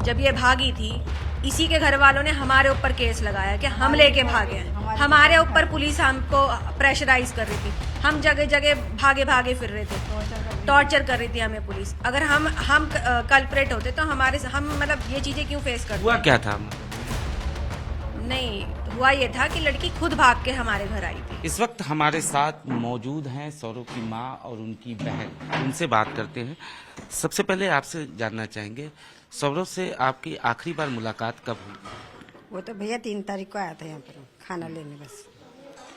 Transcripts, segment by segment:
जब ये भागी थी, इसी के घर वालों ने हमारे ऊपर केस लगाया कि हम लेके भागे हैं। हमारे ऊपर पुलिस हमको प्रेशराइज कर रही थी, हम जगह जगह भागे भागे फिर रहे थे, टॉर्चर कर रही थी हमें पुलिस। अगर हम कल्प्रेट होते तो हम मतलब ये चीजें क्यों फेस करते? हुआ क्या था? नहीं हुआ ये था कि लड़की खुद भाग के हमारे घर आई थी। इस वक्त हमारे साथ मौजूद हैं सौरव की माँ और उनकी बहन, उनसे बात करते हैं। सबसे पहले आपसे जानना चाहेंगे, सौरव से आपकी आखिरी बार मुलाकात कब हुई? वो तो भैया 3 तारीख को आया था यहाँ पर खाना लेने, बस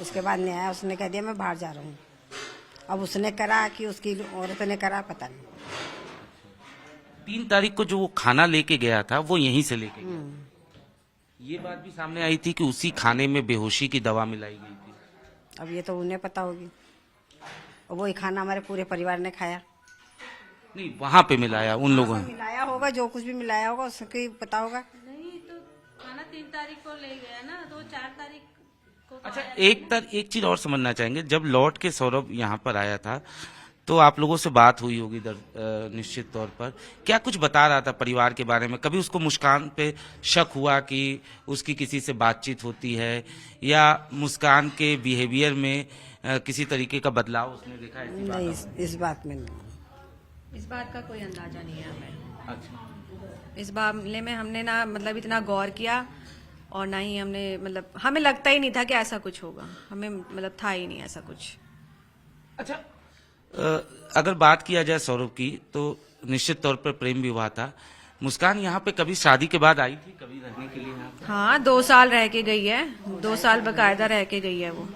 उसके बाद नहीं आया। उसने कह दिया मैं बाहर जा रहा हूँ। अब उसने करा कि उसकी औरत ने करा, पता नहीं। 3 तारीख को जो वो खाना लेके गया था वो यहीं से लेके गया। ये बात भी सामने आई थी कि उसी खाने में बेहोशी की दवा मिलाई गई थी। अब ये तो उन्हें पता होगी, और वही खाना हमारे पूरे परिवार ने खाया। नहीं, वहां पे मिलाया उन लोगों ने। मिलाया होगा, जो कुछ भी मिलाया होगा उसको ही पता होगा। नहीं तो खाना 3 तारीख को ले गया ना, तो 4 तारीख को। अच्छा, एक चीज और समझना चाहेंगे, जब लौट के सौरभ यहाँ पर आया था तो आप लोगों से बात हुई होगी निश्चित तौर पर, क्या कुछ बता रहा था परिवार के बारे में? कभी उसको मुस्कान पे शक हुआ कि उसकी किसी से बातचीत होती है, या मुस्कान के बिहेवियर में किसी तरीके का बदलाव उसने देखा? नहीं, इस बात में नहीं। इस बात का कोई अंदाजा नहीं है हमें। अच्छा, इस मामले में हमने ना मतलब इतना गौर किया, और ना ही हमने मतलब हमें लगता ही नहीं था कि ऐसा कुछ होगा। हमें मतलब था ही नहीं ऐसा कुछ। अच्छा, अगर बात किया जाए सौरभ की, तो निश्चित तौर पर प्रेम विवाह था। मुस्कान यहाँ पे कभी शादी के बाद आई थी कभी रहने के लिए यहाँ पे? हाँ, 2 साल रह के गई है, 2 साल बकायदा रह के गई है वो।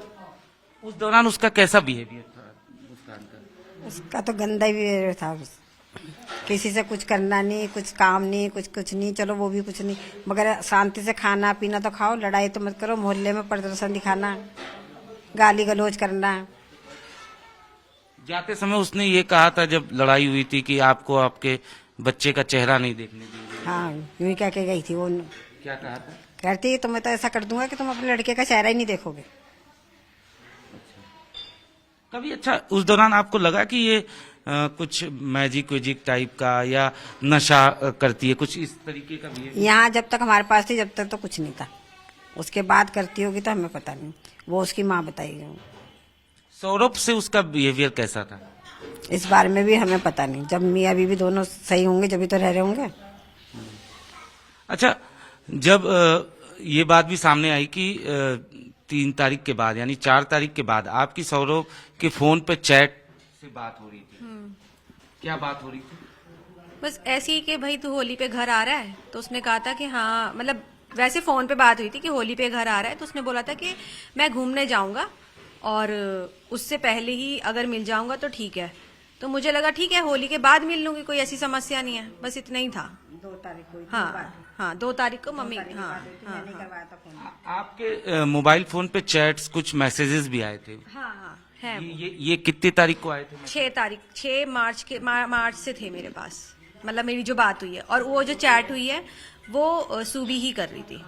उस दौरान उसका कैसा बिहेवियर था मुस्कान का? उसका तो गंदा ही बिहेवियर था। किसी से कुछ करना नहीं, कुछ काम नहीं, कुछ नहीं। चलो वो भी कुछ नहीं, मगर शांति से खाना पीना तो खाओ, लड़ाई तो मत करो। मोहल्ले में प्रदर्शन दिखाना, गाली गलौज करना। जाते समय उसने ये कहा था जब लड़ाई हुई थी कि आपको आपके बच्चे का चेहरा नहीं देखने देंगे। हाँ, यूं ही कह के गई थी वो। क्या कहा था? कहती तो मैं तो ऐसा कर दूंगा कि तुम अपने लड़के का चेहरा ही नहीं देखोगे। कभी अच्छा उस दौरान आपको लगा कि ये कुछ मैजिक वेजिक टाइप का या नशा करती है, कुछ इस तरीके का बिहेवियर? यहाँ जब तक हमारे पास थी, जब तक तो कुछ नहीं था। उसके बाद करती होगी तो हमें पता नहीं, वो उसकी माँ बताएगी। सौरभ से उसका बिहेवियर कैसा था? इस बारे में भी हमें पता नहीं। जब मियाँ बीवी दोनों सही होंगे जब तो रह रहे होंगे। अच्छा, जब ये बात भी सामने आई कि 3 तारीख के बाद यानी 4 तारीख के बाद आपकी सौरभ के फोन पे चैट से बात हो रही थी, क्या बात हो रही थी? बस ऐसे ही कि भाई तू होली पे घर आ रहा है, तो उसने कहा था कि हाँ, मतलब वैसे फोन पे बात हुई थी कि होली पे घर आ रहा है, तो उसने बोला था कि मैं घूमने जाऊंगा और उससे पहले ही अगर मिल जाऊंगा तो ठीक है। तो मुझे लगा ठीक है, होली के बाद मिल लूंगी, कोई ऐसी समस्या नहीं है। बस इतना ही था। 2 तारीख को। हाँ, 2 तारीख को मम्मी। हाँ, आपके मोबाइल फोन पे चैट्स, कुछ मैसेजेस भी आए थे? हाँ है। ये कितनी तारीख को आए थे? 6 मार्च से थे मेरे पास, मतलब मेरी जो बात हुई है। और वो जो चैट हुई है वो सूबी ही कर रही थी।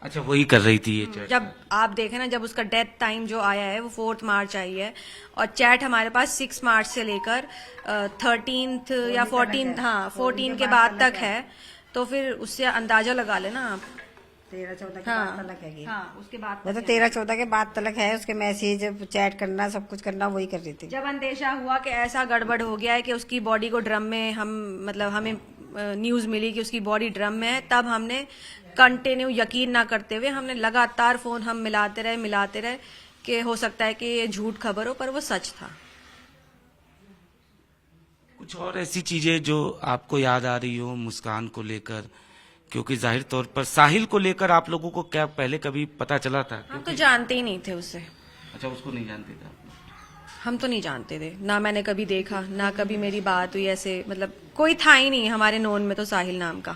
अच्छा, वही कर रही थी ये चैट? जब आप देखें ना, जब उसका डेथ टाइम जो आया है वो 4 मार्च आई है, और चैट हमारे पास 6 मार्च से लेकर 13 या 14, हाँ 14 के बाद तक है। तो फिर उससे अंदाजा लगा लेना आप। 13-14 के हाँ, बाद तलक है। हाँ, उसके बाद वो तो 13-14 के बाद तलक है। उसके मैसेज, चैट करना, सब कुछ करना वही कर रही थी। जब अंदेशा हुआ कि ऐसा गड़बड़ हो गया है कि उसकी बॉडी को ड्रम में, हमें न्यूज मिली कि उसकी बॉडी ड्रम में है, तब हमने कंटिन्यू यकीन ना करते हुए हमने लगातार फोन हम मिलाते रहे कि हो सकता है कि ये झूठ खबर हो, पर वो सच था। कुछ और ऐसी चीजें जो आपको याद आ रही हो मुस्कान को लेकर? क्योंकि जाहिर तौर पर साहिल को लेकर आप लोगों को क्या पहले कभी पता चला था? हम तो जानते ही नहीं थे उसे। अच्छा, उसको नहीं जानते थे? हम तो नहीं जानते थे, ना मैंने कभी देखा, ना कभी मेरी बात हुई ऐसे। मतलब कोई था ही नहीं हमारे नोन में तो, साहिल नाम का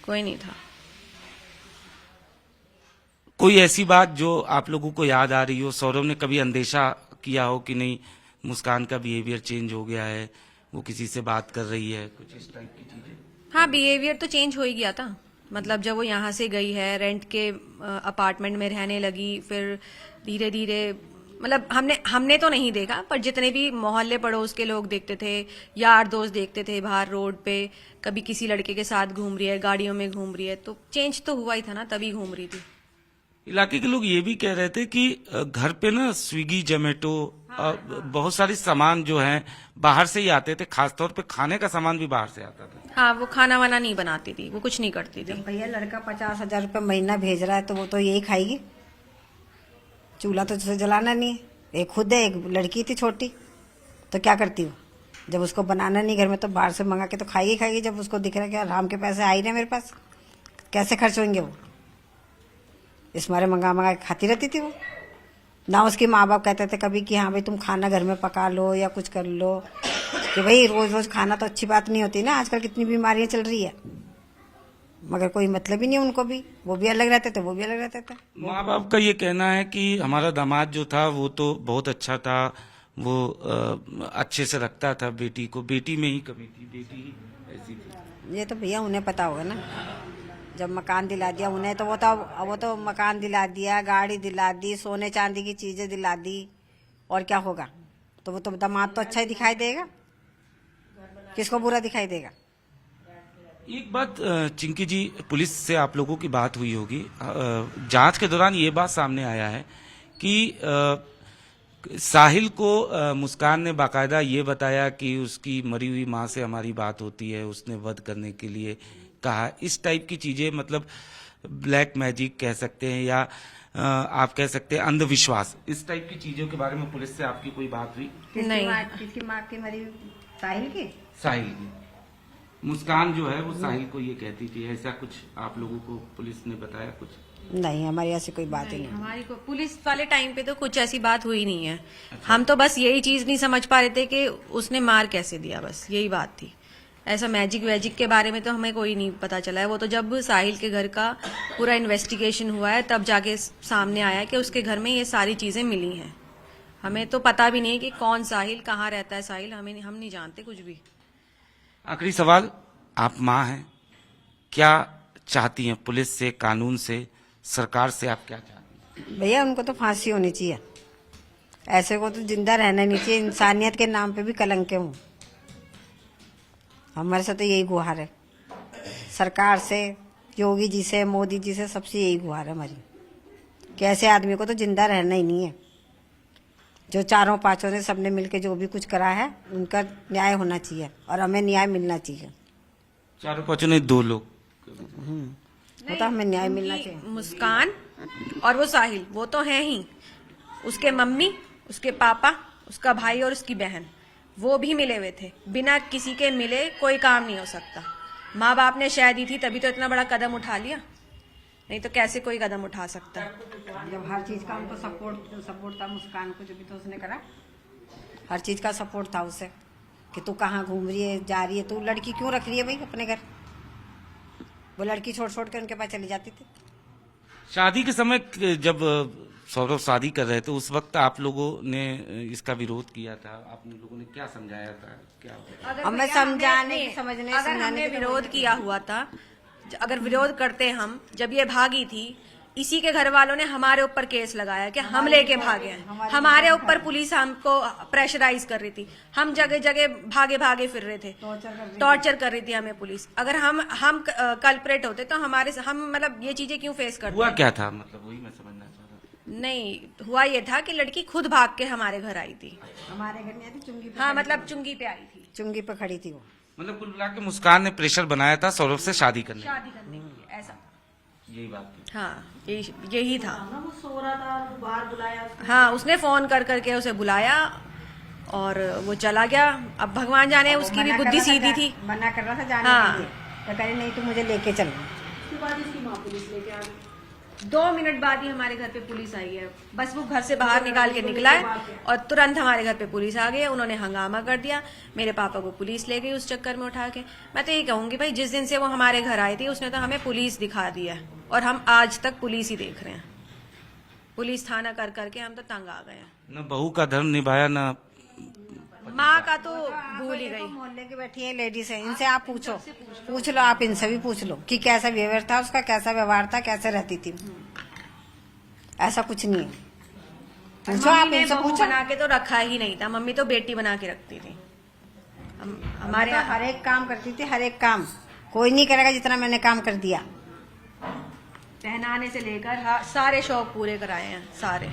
कोई नहीं था। कोई ऐसी बात जो आप लोगों को याद आ रही हो, सौरभ ने कभी अंदेशा किया हो कि नहीं मुस्कान का बिहेवियर चेंज हो गया है, वो किसी से बात कर रही है, कुछ इस टाइप की चीजें? हाँ, बिहेवियर तो चेंज हो ही गया था। मतलब जब वो यहाँ से गई है, रेंट के अपार्टमेंट में रहने लगी, फिर धीरे धीरे मतलब हमने तो नहीं देखा, पर जितने भी मोहल्ले पड़ोस के लोग देखते थे, यार दोस्त देखते थे बाहर रोड पे, कभी किसी लड़के के साथ घूम रही है, गाड़ियों में घूम रही है, तो चेंज तो हुआ ही था ना, तभी घूम रही थी। इलाके के लोग ये भी कह रहे थे कि घर पे ना स्विगी जोमेटो बहुत सारी सामान जो है बाहर से ही आते थे, खासतौर पे खाने का सामान भी बाहर से आता था। हाँ, वो खाना वाना नहीं बनाती थी, वो कुछ नहीं करती थी। भैया लड़का 50,000 रुपये महीना भेज रहा है तो वो तो यही खाएगी, चूल्हा तो उसे जलाना नहीं है। एक खुद है, एक लड़की थी छोटी, तो क्या करती हो? जब उसको बनाना नहीं घर में तो बाहर से मंगा के तो खाएगी। जब उसको दिख रहा है कि आराम के पैसे आ ही रहे मेरे पास, कैसे खर्च होंगे वो, इस मारे मंगा के खाती रहती थी वो। ना उसके माँ बाप कहते थे कभी कि हाँ भाई तुम खाना घर में पका लो या कुछ कर लो, कि भाई रोज रोज खाना तो अच्छी बात नहीं होती ना, आजकल कितनी बीमारियां चल रही है। मगर कोई मतलब ही नहीं उनको भी, वो भी अलग रहते थे, वो भी अलग रहते थे। माँ बाप का ये कहना है कि हमारा दामाद जो था वो तो बहुत अच्छा था, वो अच्छे से रखता था बेटी को, बेटी में ही कमी थी, बेटी ही ऐसी थी। ये तो भैया उन्हें पता होगा ना, जब मकान दिला दिया उन्हें तो वो तो मकान दिला दिया, गाड़ी दिला दी, सोने चांदी की चीजें दिला दी, और क्या होगा? तो वो तो दामाद तो अच्छा ही दिखाई देगा, किसको बुरा दिखाई देगा? एक बात चिंकी जी, पुलिस से आप लोगों की बात हुई होगी, जांच के दौरान ये बात सामने आया है कि साहिल को मुस्कान ने बाकायदा ये बताया कि उसकी मरी हुई माँ से हमारी बात होती है, उसने वध करने के लिए कहा। इस टाइप की चीजें, मतलब ब्लैक मैजिक कह सकते हैं या आप कह सकते हैं अंधविश्वास, इस टाइप की चीजों के बारे में पुलिस से आपकी कोई बात हुई? किसकी माँ की मरी? साहिल की? साहिल की। मुस्कान जो है वो साहिल को ये कहती थी, ऐसा कुछ आप लोगों को पुलिस ने बताया कुछ? नहीं, हमारी ऐसी कोई बात ही नहीं। हमारी को पुलिस वाले टाइम पे तो कुछ ऐसी बात हुई नहीं है। हम तो बस यही चीज नहीं समझ पा रहे थे कि उसने मार कैसे दिया, बस यही बात थी। ऐसा मैजिक वैजिक के बारे में तो हमें कोई नहीं पता चला है। वो तो जब साहिल के घर का पूरा इन्वेस्टिगेशन हुआ है तब जाके सामने आया कि उसके घर में ये सारी चीजें मिली हैं। हमें तो पता भी नहीं कि कौन साहिल, कहाँ रहता है साहिल, हम नहीं जानते कुछ भी। आखिरी सवाल, आप माँ हैं, क्या चाहती हैं पुलिस से, कानून से, सरकार से आप क्या चाहती हैं? भैया उनको तो फांसी होनी चाहिए, ऐसे को तो जिंदा रहना नहीं चाहिए। इंसानियत के नाम पे भी कलंक हूँ। हमारे साथ तो यही गुहार है, सरकार से, योगी जी से, मोदी जी से, सबसे यही गुहार है हमारी कि ऐसे आदमी को तो जिंदा रहना ही नहीं है। जो चारों पांचों ने सबने मिलके जो भी कुछ करा है उनका न्याय होना चाहिए और हमें न्याय मिलना चाहिए। चारों पांचों ने, 2 लोग, वो तो हमें न्याय मिलना चाहिए। मुस्कान और वो साहिल, वो तो हैं ही, उसके मम्मी, उसके पापा, उसका भाई और उसकी बहन, वो भी मिले हुए थे। बिना किसी के मिले कोई काम नहीं हो सकता। माँ बाप ने शह दी थी तभी तो इतना बड़ा कदम उठा लिया, नहीं तो कैसे कोई कदम उठा सकता। जब हर चीज का उनको सपोर्ट था, मुस्कान को जो भी तो उसने करा, हर चीज का सपोर्ट था उसे कि तू कहाँ घूम रही है, जा रही है, तू लड़की क्यों रख रही है भाई अपने घर? वो लड़की छोड़ के उनके पास चली जाती थी। शादी के समय जब सौरभ शादी कर रहे थे उस वक्त आप लोगों ने इसका विरोध किया था, आप लोगों ने क्या समझाया था, क्या? हमें समझाने समझने अगर हमने विरोध किया हुआ था, अगर विरोध करते हम, जब ये भागी थी, इसी के घर वालों ने हमारे ऊपर केस लगाया कि हम लेके भागे हैं। हमारे ऊपर पुलिस हमको प्रेशराइज कर रही थी, हम जगह जगह भागे फिर रहे थे, टॉर्चर कर रही थी हमें पुलिस। अगर हम कल्परेट होते तो हम मतलब ये चीजें क्यों फेस करते? हुआ क्या था, मतलब वही मैं समझना चाह रहा था। नहीं, हुआ ये था कि लड़की खुद भाग के हमारे घर आई थी। हमारे घर में आई थी चुंगी पे। हाँ, मतलब चुंगी पे आई थी, चुंगी पे खड़ी थी वो। मतलब कुल मिला के मुस्कान ने प्रेशर बनाया था सौरभ से शादी करने शादी करने के लिए, ऐसा। यही बात थी। हाँ, यही था। वो सो रहा था, बाहर बुलाया। हाँ, उसने फोन करके उसे बुलाया और वो चला गया। अब भगवान जाने उसकी भी बुद्धि सीधी थी। मना कर रहा था जाने हाँ। के लिए, तो कह रही नहीं तू मुझे लेके चल। उसके बाद इसकी माँ पुलिस लेके आ गई। 2 मिनट बाद ही हमारे घर पे पुलिस आई है। बस वो घर से बाहर निकाल के निकला है और तुरंत हमारे घर पे पुलिस आ गई है। उन्होंने हंगामा कर दिया, मेरे पापा को पुलिस ले गई उस चक्कर में उठा के। मैं तो यही कहूंगी भाई, जिस दिन से वो हमारे घर आई थी उसने तो हमें पुलिस दिखा दिया है और हम आज तक पुलिस ही देख रहे हैं। पुलिस थाना कर करके हम तो तंग आ गए हैं। न बहू का धर्म निभाया, न माँ का तो भूल ही गई। मोहल्ले की बैठी है लेडीज है, इनसे आप पूछ लो, आप इनसे भी पूछ लो कि कैसा बिहेवियर था उसका, कैसा व्यवहार था, कैसे रहती थी। ऐसा कुछ नहीं है। पूछो मम्मी आप ने इनसे बहू पूछो। बना के तो रखा ही नहीं था, मम्मी तो बेटी बना के रखती थी। हमारे यहाँ हर एक काम करती थी, हर एक काम। कोई नहीं करेगा जितना मैंने काम कर दिया। पहनाने से लेकर सारे शौक पूरे कराए हैं, सारे।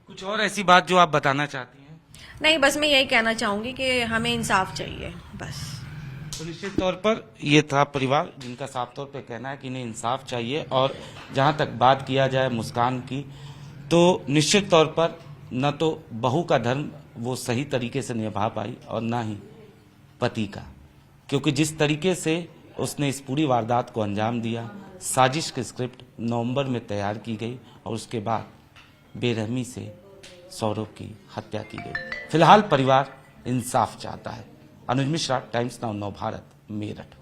कुछ और ऐसी बात जो आप बताना चाहती हैं? नहीं, बस मैं यही कहना चाहूंगी कि हमें इंसाफ चाहिए, बस। तो निश्चित तौर पर ये था परिवार जिनका साफ तौर पे कहना है कि इन्हें इंसाफ चाहिए। और जहां तक बात किया जाए मुस्कान की, तो निश्चित तौर पर न तो बहू का धर्म वो सही तरीके से निभा पाई और न ही पति का, क्योंकि जिस तरीके से उसने इस पूरी वारदात को अंजाम दिया, साजिश की स्क्रिप्ट नवंबर में तैयार की गई और उसके बाद बेरहमी से सौरभ की हत्या की गई। फिलहाल परिवार इंसाफ चाहता है। अनुज मिश्रा, टाइम्स नाउ नव भारत, मेरठ।